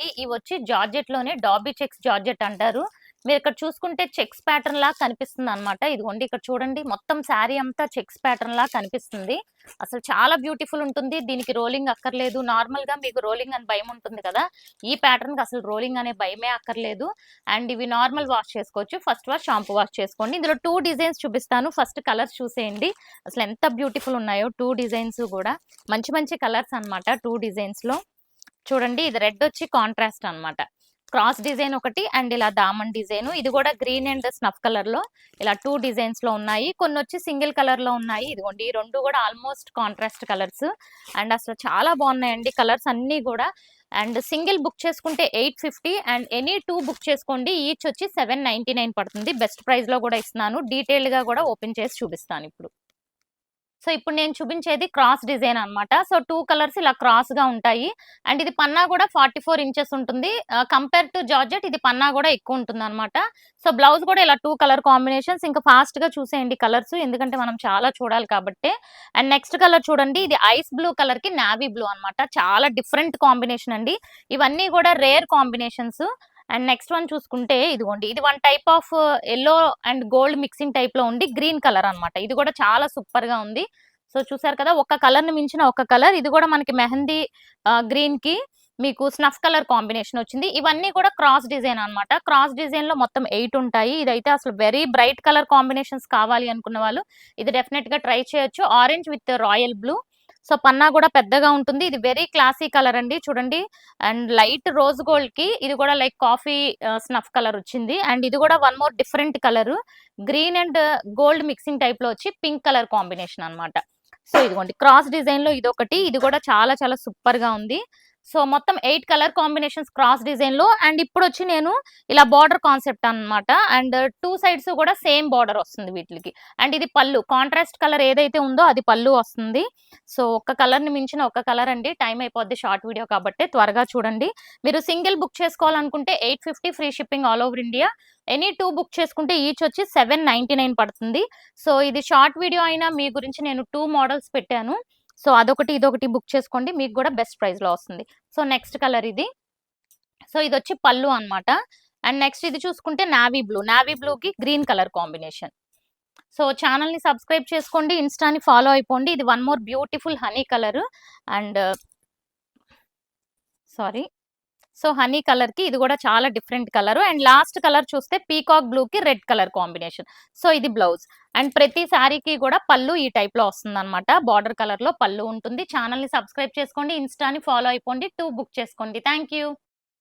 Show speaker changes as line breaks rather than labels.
అండి. ఇవి వచ్చి జార్జెట్ లోనే డాబీ చెక్స్ జార్జెట్ అంటారు. మీరు ఇక్కడ చూసుకుంటే చెక్స్ ప్యాటర్న్ లా కనిపిస్తుంది అనమాట. ఇదిగోండి ఇక్కడ చూడండి, మొత్తం శారీ అంతా చెక్స్ ప్యాటర్న్ లా కనిపిస్తుంది. అసలు చాలా బ్యూటిఫుల్ ఉంటుంది. దీనికి రోలింగ్ అక్కర్లేదు. నార్మల్ గా మీకు రోలింగ్ అని భయం ఉంటుంది కదా, ఈ ప్యాటర్న్ కి అసలు రోలింగ్ అనే భయమే అక్కర్లేదు. అండ్ ఇవి నార్మల్ వాష్ చేసుకోవచ్చు. ఫస్ట్ వాష్, షాంపూ వాష్ చేసుకోండి. ఇందులో 2 డిజైన్స్ చూపిస్తాను. ఫస్ట్ కలర్స్ చూసేయండి. అసలు ఎంత బ్యూటిఫుల్ ఉన్నాయో 2 డిజైన్స్ కూడా. మంచి మంచి కలర్స్ అన్నమాట 2 డిజైన్స్ లో. చూడండి, ఇది రెడ్ వచ్చి కాంట్రాస్ట్ అన్నమాట. క్రాస్ డిజైన్ ఒకటి అండ్ ఇలా దామన్ డిజైన్. ఇది కూడా గ్రీన్ అండ్ స్నఫ్ కలర్ లో ఇలా 2 డిజైన్స్ లో ఉన్నాయి. కొన్ని వచ్చి సింగిల్ కలర్ లో ఉన్నాయి. ఇదిగోండి, ఈ 2 కూడా ఆల్మోస్ట్ కాంట్రాస్ట్ కలర్స్. అండ్ అసలు చాలా బాగున్నాయండి కలర్స్ అన్ని కూడా. అండ్ సింగిల్ బుక్ చేసుకుంటే 850 అండ్ ఎనీ 2 బుక్ చేసుకోండి. ఈచ్ వచ్చి 799 పడుతుంది. బెస్ట్ ప్రైస్ లో కూడా ఇస్తున్నాను. డీటెయిల్డ్ గా కూడా ఓపెన్ చేసి చూపిస్తాను ఇప్పుడు. సో ఇప్పుడు నేను చూపించేది క్రాస్ డిజైన్ అన్నమాట. సో 2 కలర్స్ ఇలా క్రాస్ గా ఉంటాయి. అండ్ ఇది పన్నా కూడా 44 ఇంచెస్ ఉంటుంది. కంపేర్ టు జార్జెట్ ఇది పన్నా కూడా ఎక్కువ ఉంటుంది అనమాట. సో బ్లౌజ్ కూడా ఇలా 2 కలర్ కాంబినేషన్స్. ఇంకా ఫాస్ట్ గా చూసేయండి కలర్స్, ఎందుకంటే మనం చాలా చూడాలి కాబట్టి. అండ్ నెక్స్ట్ కలర్ చూడండి, ఇది ఐస్ బ్లూ కలర్ కి నావీ బ్లూ అన్నమాట. చాలా డిఫరెంట్ కాంబినేషన్ అండి. ఇవన్నీ కూడా rare combinations. And next one చూసుకుంటే ఇదిగోండి, ఇది one type of yellow and gold mixing type లో ఉండి గ్రీన్ కలర్ అన్నమాట. ఇది కూడా చాలా సూపర్ గా ఉంది. సో చూసారు కదా, ఒక కలర్ ని మించిన ఒక కలర్. ఇది కూడా మనకి మెహందీ గ్రీన్ కి మీకు స్నఫ్ కలర్ కాంబినేషన్ వచ్చింది. ఇవన్నీ కూడా క్రాస్ డిజైన్ అన్నమాట. క్రాస్ డిజైన్ లో మొత్తం 8 ఉంటాయి. ఇదైతే అసలు వెరీ బ్రైట్ కలర్ కాంబినేషన్స్ కావాలి అనుకున్న వాళ్ళు ఇది డెఫినెట్ గా ట్రై చేయొచ్చు. Orange with royal blue. So పన్నా కూడా పెద్దగా ఉంటుంది. ఇది వెరీ క్లాసీ కలర్ అండి, చూడండి. అండ్ లైట్ రోజ్ గోల్డ్ కి ఇది కూడా లైక్ కాఫీ స్నఫ్ కలర్ వచ్చింది. అండ్ ఇది కూడా one more different colour, green and gold mixing type లో వచ్చి పింక్ కలర్ కాంబినేషన్ అన్నమాట. సో ఇదిగోండి, క్రాస్ డిజైన్ లో ఇదొకటి. ఇది కూడా చాలా చాలా సూపర్ గా ఉంది. సో మొత్తం 8 కలర్ కాంబినేషన్స్ క్రాస్ డిజైన్ లో. అండ్ ఇప్పుడు వచ్చి నేను ఇలా బార్డర్ కాన్సెప్ట్ అన్నమాట. అండ్ 2 సైడ్స్ కూడా సేమ్ బార్డర్ వస్తుంది వీటికి. అండ్ ఇది పళ్ళు, కాంట్రాస్ట్ కలర్ ఏదైతే ఉందో అది పళ్ళు వస్తుంది. సో ఒక్క కలర్ ని మించిన ఒక్క కలర్ అండి. టైం అయిపోద్ది షార్ట్ వీడియో కాబట్టి త్వరగా చూడండి. మీరు సింగిల్ బుక్ చేసుకోవాలనుకుంటే 850 free shipping all over India. Any 2 book చేసుకుంటే ఈచ్ వచ్చి 799 పడుతుంది. సో ఇది షార్ట్ వీడియో అయినా మీ గురించి నేను 2 మోడల్స్ పెట్టాను. సో అదొకటి ఇదొకటి బుక్ చేసుకోండి, మీకు కూడా బెస్ట్ ప్రైస్ లో వస్తుంది. సో నెక్స్ట్ కలర్ ఇది. సో ఇది వచ్చి పళ్ళు అన్నమాట. అండ్ నెక్స్ట్ ఇది చూసుకుంటే నావీ బ్లూ. నావీ బ్లూ కి green colour combination. So channel ని సబ్స్క్రైబ్ చేసుకోండి, ఇన్స్టాని ఫాలో అయిపోండి. ఇది one more beautiful honey colour. And sorry, so honey colour కి ఇది కూడా చాలా different colour. And last colour చూస్తే పీకాక్ బ్లూ కి రెడ్ కలర్ కాంబినేషన్. సో ఇది బ్లౌజ్. అండ్ ప్రతి శారీకి కూడా పళ్ళు ఈ టైప్ లో వస్తుంది అనమాట. బార్డర్ కలర్ లో పళ్ళు ఉంటుంది. ఛానల్ ని సబ్స్క్రైబ్ చేసుకోండి, ఇన్స్టాని ఫాలో అయిపోండి, 2 బుక్ చేసుకోండి. Thank you.